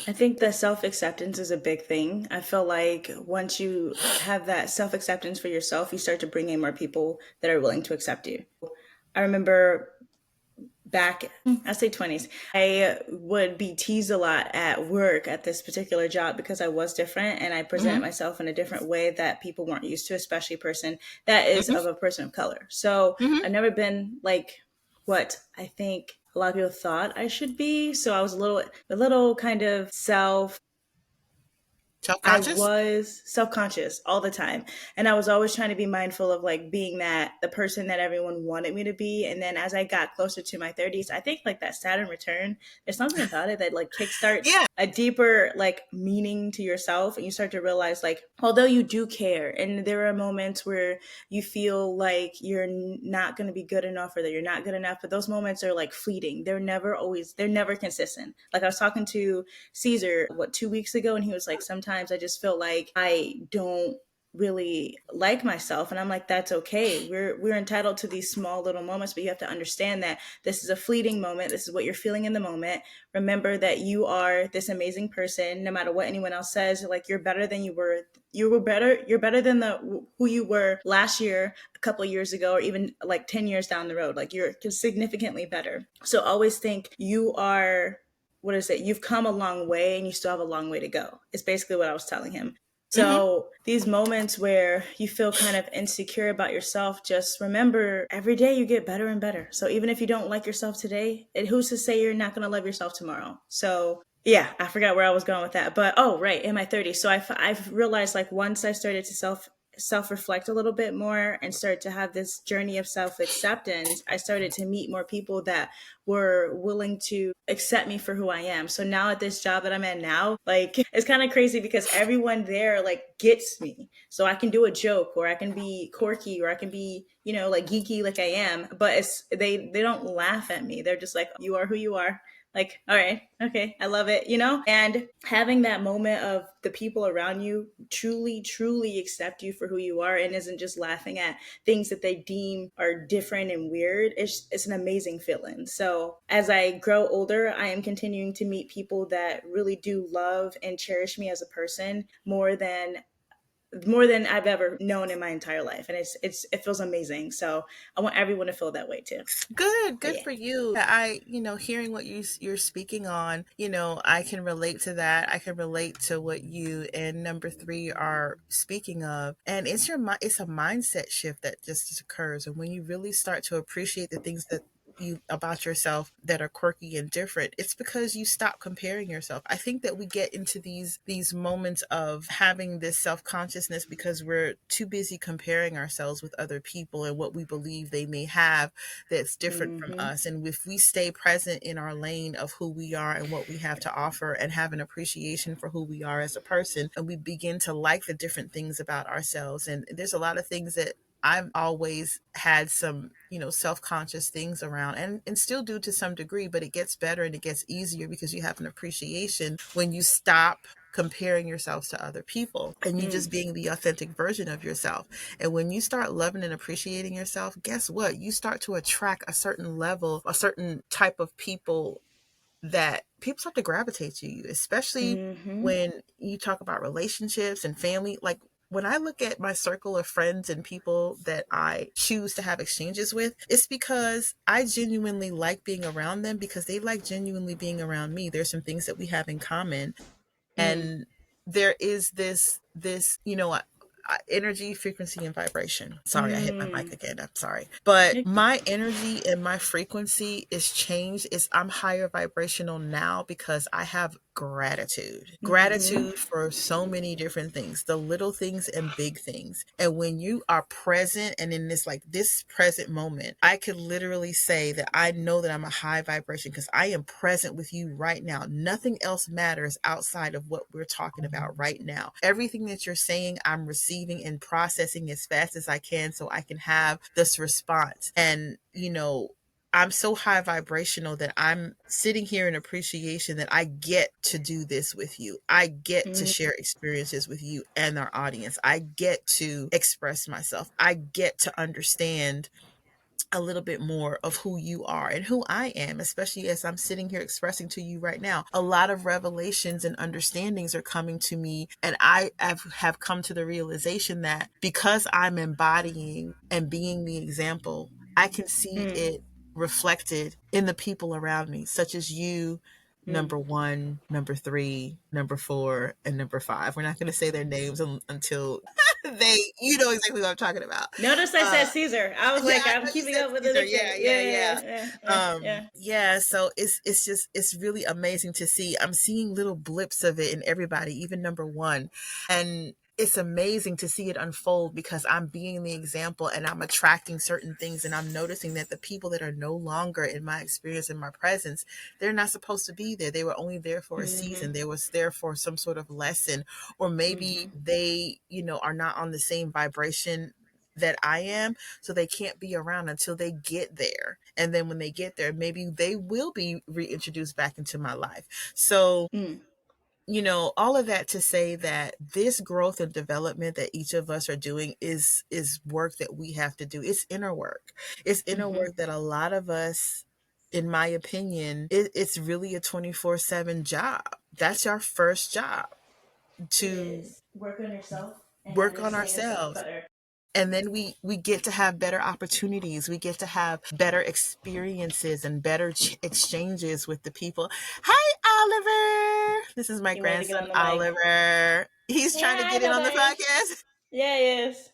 I think the self acceptance is a big thing. I feel like once you have that self acceptance for yourself, you start to bring in more people that are willing to accept you. I remember back, I say 20s, I would be teased a lot at work at this particular job because I was different and I presented Hmm. myself in a different way that people weren't used to, especially a person that is Hmm. of a person of color. So Hmm. I've never been like what I think a lot of people thought I should be. So I was a little kind of I Self-conscious. was self conscious all the time. And I was always trying to be mindful of like being the person that everyone wanted me to be. And then as I got closer to my 30s, I think like that Saturn return, there's something about it that like kickstarts Yeah. a deeper like meaning to yourself. And you start to realize like, although you do care, and there are moments where you feel like you're not going to be good enough or that you're not good enough, but those moments are like fleeting. They're never consistent. Like I was talking to Caesar, 2 weeks ago, and he was like, sometimes I just feel like I don't really like myself, and I'm like, that's okay. We're entitled to these small little moments, but you have to understand that this is a fleeting moment. This is what you're feeling in the moment. Remember that you are this amazing person, no matter what anyone else says. Like you're better than you're better than the who you were last year, a couple years ago, or even like 10 years down the road. Like you're significantly better. So always think you are, what is it? You've come a long way and you still have a long way to go. It's basically what I was telling him. Hmm. So these moments where you feel kind of insecure about yourself, just remember every day you get better and better. So even if you don't like yourself today, who's to say you're not going to love yourself tomorrow? So yeah, I forgot where I was going with that. But oh, right, in my 30s. So I've realized like once I started to self reflect a little bit more and start to have this journey of self acceptance, I started to meet more people that were willing to accept me for who I am. So now at this job that I'm at now, like it's kind of crazy because everyone there like gets me. So I can do a joke or I can be quirky or I can be, like geeky like I am, but they don't laugh at me. They're just like, you are who you are. Like, all right, okay, I love it. And having that moment of the people around you truly, truly accept you for who you are and isn't just laughing at things that they deem are different and weird, it's an amazing feeling. So as I grow older, I am continuing to meet people that really do love and cherish me as a person more than I've ever known in my entire life. And it feels amazing. So I want everyone to feel that way too. Good, But good yeah. for you. Hearing what you're speaking on, I can relate to that. I can relate to what you and number three are speaking of, and it's a mindset shift that just occurs, and when you really start to appreciate the things that you about yourself that are quirky and different, it's because you stop comparing yourself. I think that we get into these moments of having this self-consciousness because we're too busy comparing ourselves with other people and what we believe they may have that's different from Mm-hmm. us. And if we stay present in our lane of who we are and what we have to offer and have an appreciation for who we are as a person, and we begin to like the different things about ourselves. And there's a lot of things that I've always had some, self-conscious things around and still do to some degree, but it gets better and it gets easier because you have an appreciation when you stop comparing yourselves to other people and you Mm. just being the authentic version of yourself. And when you start loving and appreciating yourself, guess what? You start to attract a certain level, a certain type of people that people start to gravitate to you, especially Mm-hmm. when you talk about relationships and family. Like when I look at my circle of friends and people that I choose to have exchanges with, it's because I genuinely like being around them because they like genuinely being around me. There's some things that we have in common, Mm. and there is this energy, frequency, and vibration. Sorry, I hit my mic Mm. again, I'm sorry, but You're good. my energy and my frequency is changed. Is I'm higher vibrational now because I have Mm-hmm. gratitude for so many different things, the little things and big things. And when you are present and in this present moment, I could literally say that I know that I'm a high vibration because I am present with you right now. Nothing else matters outside of what we're talking about right now. Everything that you're saying, I'm receiving and processing as fast as I can so I can have this response. And I'm so high vibrational that I'm sitting here in appreciation that I get to do this with you. I get to Mm. share experiences with you and our audience. I get to express myself. I get to understand a little bit more of who you are and who I am, especially as I'm sitting here expressing to you right now. A lot of revelations and understandings are coming to me, and have come to the realization that because I'm embodying and being the example, I can see Mm, it reflected in the people around me, such as you, mm. number one, number three, number four, and number five. We're not going to say their names until they, you know exactly what I'm talking about. Notice I Uh, said Caesar. I was yeah, like, I I'm know you keeping said up with the Caesar. nickname. Yeah, yeah, Yeah, yeah. yeah, yeah, yeah. Yeah, so it's just it's really amazing to see. I'm seeing little blips of it in everybody, even number one. And it's amazing to see it unfold because I'm being the example and I'm attracting certain things, and I'm noticing that the people that are no longer in my experience, in my presence, they're not supposed to be there. They were only there for a Mm-hmm. season. They was there for some sort of lesson, or maybe Mm-hmm. they, are not on the same vibration that I am, so they can't be around until they get there. And then when they get there, maybe they will be reintroduced back into my life. So, Mm. all of that to say that this growth and development that each of us are doing is work that we have to do. It's inner work. It's inner Mm-hmm. work that a lot of us, in my opinion, it's really a 24/7 job. That's our first job, It to is. Work on yourself and work on understand yourself ourselves. better. And then we get to have better opportunities, we get to have better experiences and better exchanges with the people. Hi, Oliver. This is my He wanted to get grandson, on the mic. Oliver. He's Say trying to hi, get in on the Bubba. podcast. Yeah, he is.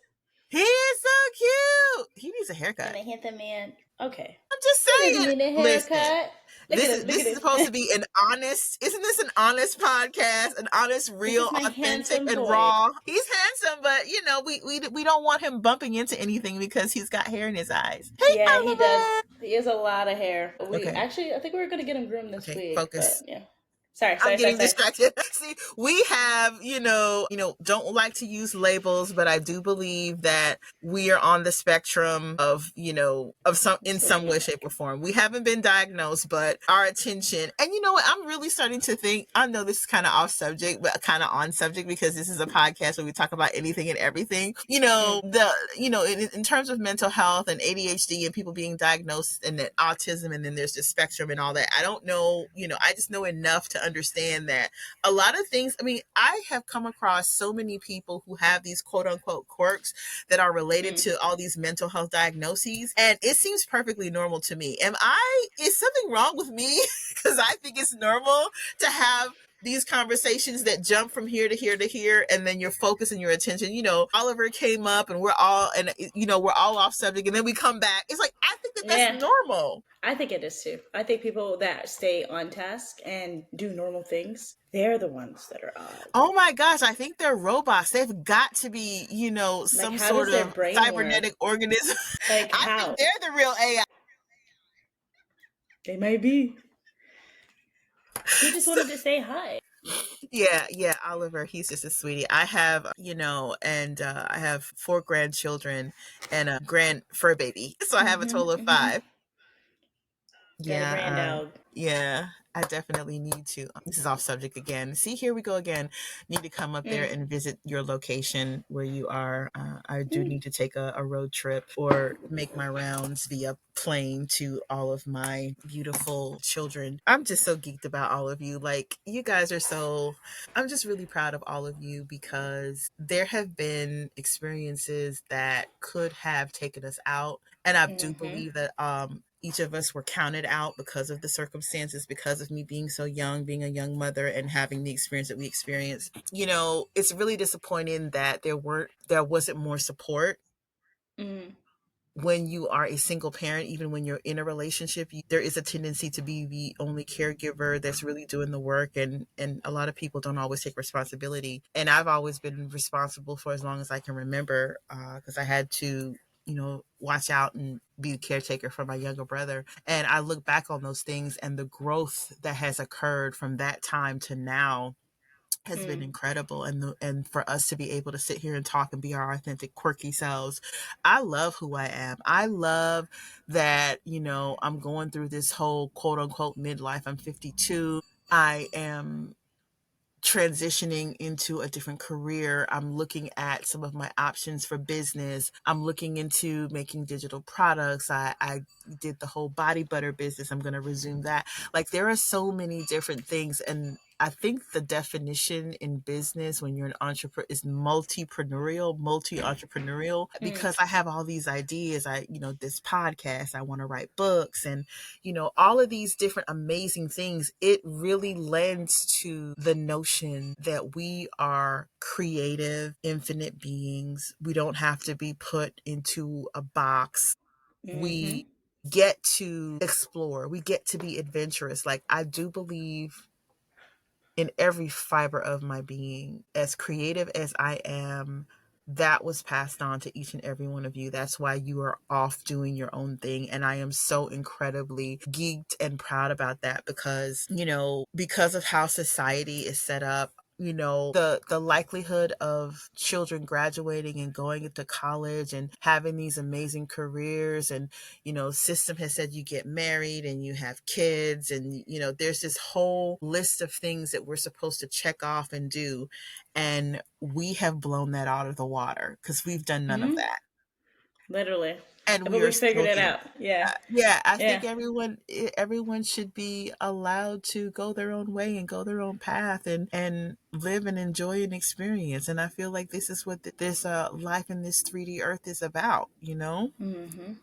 He is so cute. He needs a And haircut. a handsome man. Okay. I'm just He doesn't saying, need a listen, haircut. Look this at is him. Look this at is supposed him. to be an honest, isn't this an honest podcast, an honest, This real, is my authentic, handsome and boy. raw? He's handsome, but we don't want him bumping into anything because he's got hair in his eyes. Hey, Yeah, he does. Oliver. He has a lot of hair. We Okay, actually, I think we were gonna get him groomed this okay, week, but focus. yeah. Sorry, I'm sorry, sorry, getting sorry. distracted. See, we have, don't like to use labels, but I do believe that we are on the spectrum of, of some, in some way, Schizophrenia. shape, or form. We haven't been diagnosed, but our attention, and you know what? I'm really starting to think, I know this is kind of off subject, but kind of on subject because this is a podcast where we talk about anything and everything. Mm, In terms of mental health and ADHD and people being diagnosed and then autism, and then there's the spectrum and all that. I don't know, I just know enough to understand that a lot of things, I mean, I have come across so many people who have these quote unquote quirks that are related mm. to all these mental health diagnoses. And it seems perfectly normal to me. Is something wrong with me? Because I think it's normal to have these conversations that jump from here to here to here, and then your focus and your attention. Oliver came up, and we're all off subject, and then we come back. It's like, I think that that's Yeah, normal. I think it is too. I think people that stay on task and do normal things, they're the ones that are odd. Oh my gosh, I think they're robots. They've got to be, Like, some how sort does their of brain work? cybernetic organism. Like, I think how? they're the real AI. They may be. He just So, wanted to say hi. yeah, yeah, Oliver, he's just a sweetie. I have, and I have four grandchildren and a grand fur baby. So I have a Mm-hmm, total of mm-hmm. five. Got a grand Yeah, dog. yeah. I definitely need to. This is off subject again. See, here we go again. Need to come up there Mm, and visit your location where you are. I do mm. need to take a road trip or make my rounds via plane to all of my beautiful children. I'm just so geeked about all of you. Like, you guys are so. I'm just really proud of all of you because there have been experiences that could have taken us out, and I do Mm-hmm. believe that each of us were counted out because of the circumstances, because of me being so young, being a young mother, and having the experience that we experienced. It's really disappointing that there wasn't more support Mm. when you are a single parent. Even when you're in a relationship, there is a tendency to be the only caregiver that's really doing the work, and a lot of people don't always take responsibility. And I've always been responsible for as long as I can remember, because I had to, watch out and be the caretaker for my younger brother. And I look back on those things, and the growth that has occurred from that time to now has been Mm. incredible. And for us to be able to sit here and talk and be our authentic, quirky selves, I love who I am. I love that, I'm going through this whole quote unquote midlife. I'm 52. I am transitioning into a different career. I'm looking at some of my options for business. I'm looking into making digital products. I did the whole body butter business. I'm going to resume that. Like, there are so many different things. And I think the definition in business when you're an entrepreneur is multi-entrepreneurial, Mm. because I have all these ideas. This podcast, I want to write books, and, all of these different amazing things. It really lends to the notion that we are creative, infinite beings. We don't have to be put into a box. We Mm-hmm. get to explore, we get to be adventurous. Like, I do believe in every fiber of my being, as creative as I am, that was passed on to each and every one of you. That's why you are off doing your own thing. And I am so incredibly geeked and proud about that, because, because of how society is set up, the likelihood of children graduating and going into college and having these amazing careers, and, system has said you get married and you have kids, and, there's this whole list of things that we're supposed to check off and do, and we have blown that out of the water because we've done none of Mm-hmm. that, Literally. and But we are we figured still it here. out. Yeah. Yeah, I think Yeah. everyone should be allowed to go their own way and go their own path, and live and enjoy an experience. And I feel like this is what this life in this 3D earth is about. Mm-hmm.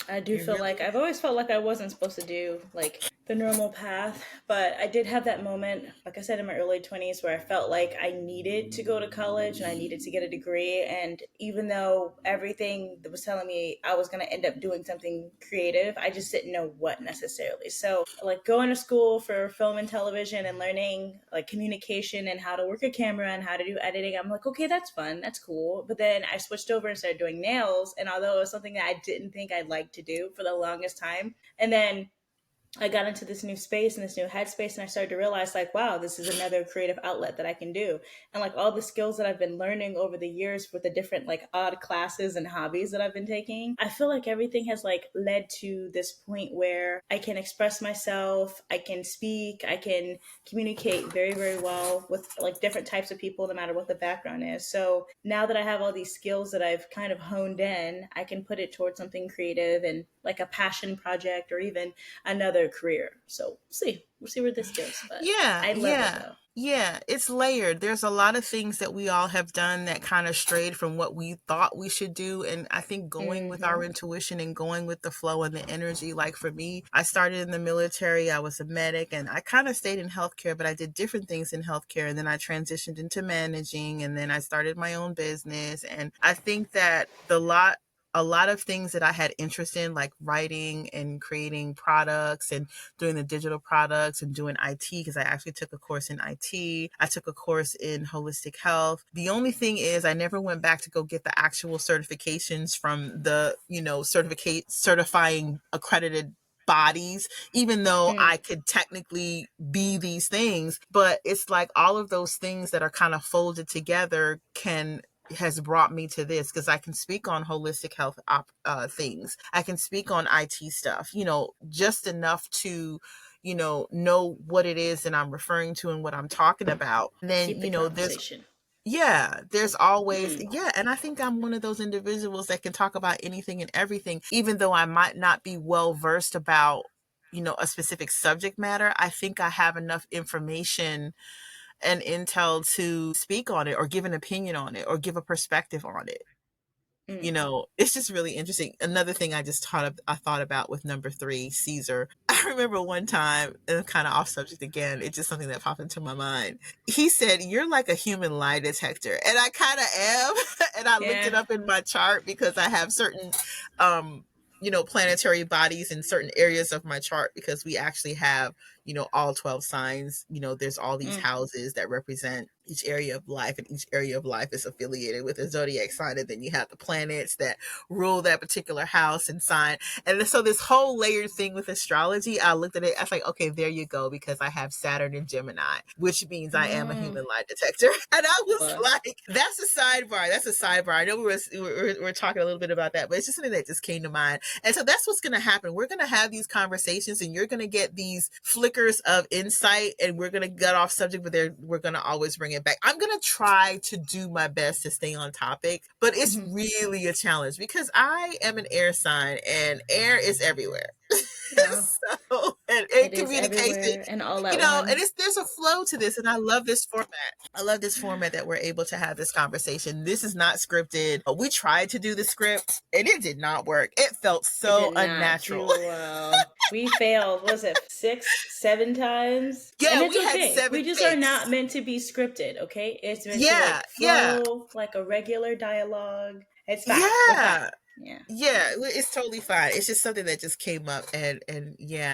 I do It feel really like I've is. always felt like I wasn't supposed to do like the normal path, but I did have that moment, like I said, in my early 20s where I felt like I needed to go to college and I needed to get a degree. And even though everything that was telling me I was going to end up doing something creative, I just didn't know what necessarily. So, like going to school for film and television and learning like communication and how to work a camera and how to do editing, I'm like, okay, that's fun, that's cool. But then I switched over and started doing nails. And although it was something that I didn't think I'd like to do for the longest time, and then I got into this new space and this new headspace, and I started to realize, like, wow, this is another creative outlet that I can do. And like all the skills that I've been learning over the years with the different like odd classes and hobbies that I've been taking, I feel like everything has like led to this point where I can express myself, I can speak, I can communicate very, very well with like different types of people, no matter what the background is. So now that I have all these skills that I've kind of honed in, I can put it towards something creative and like a passion project or even another career. So we'll see. We'll see where this goes. But Yeah, I love it yeah. though. Yeah, it's layered. There's a lot of things that we all have done that kind of strayed from what we thought we should do. And I think going with our Mm-hmm. intuition and going with the flow and the energy, like for me, I started in the military, I was a medic, and I kind of stayed in healthcare, but I did different things in healthcare. And then I transitioned into managing, and then I started my own business. And I think that a lot of things that I had interest in, like writing and creating products and doing the digital products and doing IT, because I actually took a course in IT. I took a course in holistic health. The only thing is I never went back to go get the actual certifications from the, certifying accredited bodies, even though Mm. I could technically be these things. But it's like all of those things that are kind of folded together can has brought me to this, because I can speak on holistic health things. I can speak on IT stuff, just enough to, know what it is that I'm referring to and what I'm talking about. And then, Keep the conversation. there's always, Mm. and I think I'm one of those individuals that can talk about anything and everything, even though I might not be well versed about, a specific subject matter. I think I have enough information and intel to speak on it or give an opinion on it or give a perspective on it. Mm. It's just really interesting. Another thing I thought about with number three, Caesar. I remember one time, and kind of off subject again, it's just something that popped into my mind. He said, "You're like a human lie detector," and I kind of am. And I looked it Yeah. up in my chart because I have certain, planetary bodies in certain areas of my chart, because we actually have, all 12 signs. There's all these Mm. houses that represent each area of life, and each area of life is affiliated with a zodiac sign, and then you have the planets that rule that particular house and sign. And so this whole layered thing with astrology, I looked at it, I was like, okay, there you go, because I have Saturn in Gemini, which means I am a Mm. human lie detector. And I was Well, like, that's a sidebar. That's a sidebar. I know we're talking a little bit about that, but it's just something that just came to mind. And so that's what's going to happen. We're going to have these conversations, and you're going to get these flick flickers of insight, and we're gonna get off subject, but we're gonna always bring it back. I'm gonna try to do my best to stay on topic, but it's Mhm. really a challenge because I am an air sign, and air is everywhere. Yeah, And it is communication, everywhere and all at and once. there's a flow to this, and I love this format. I love this format that we're able to have this conversation. This is not scripted. We tried to do the script and it did not work. It felt It so did not unnatural. do well. We failed, was it 6, 7 times? And Yeah, it's we had okay. We 7 just are not takes. meant to be scripted, okay? It's meant to Yeah, like yeah, flow like a regular dialogue. It's fine. We're fine. yeah, Yeah. yeah. It's totally fine. It's just something that just came up, and yeah.